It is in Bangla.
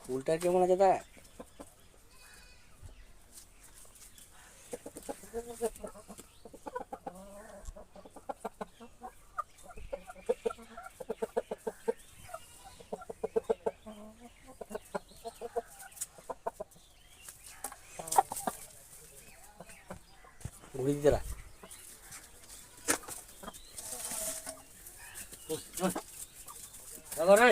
ফুলটা কেমন আছে দেখ। ঘুরে দিতে রাখ। এবারে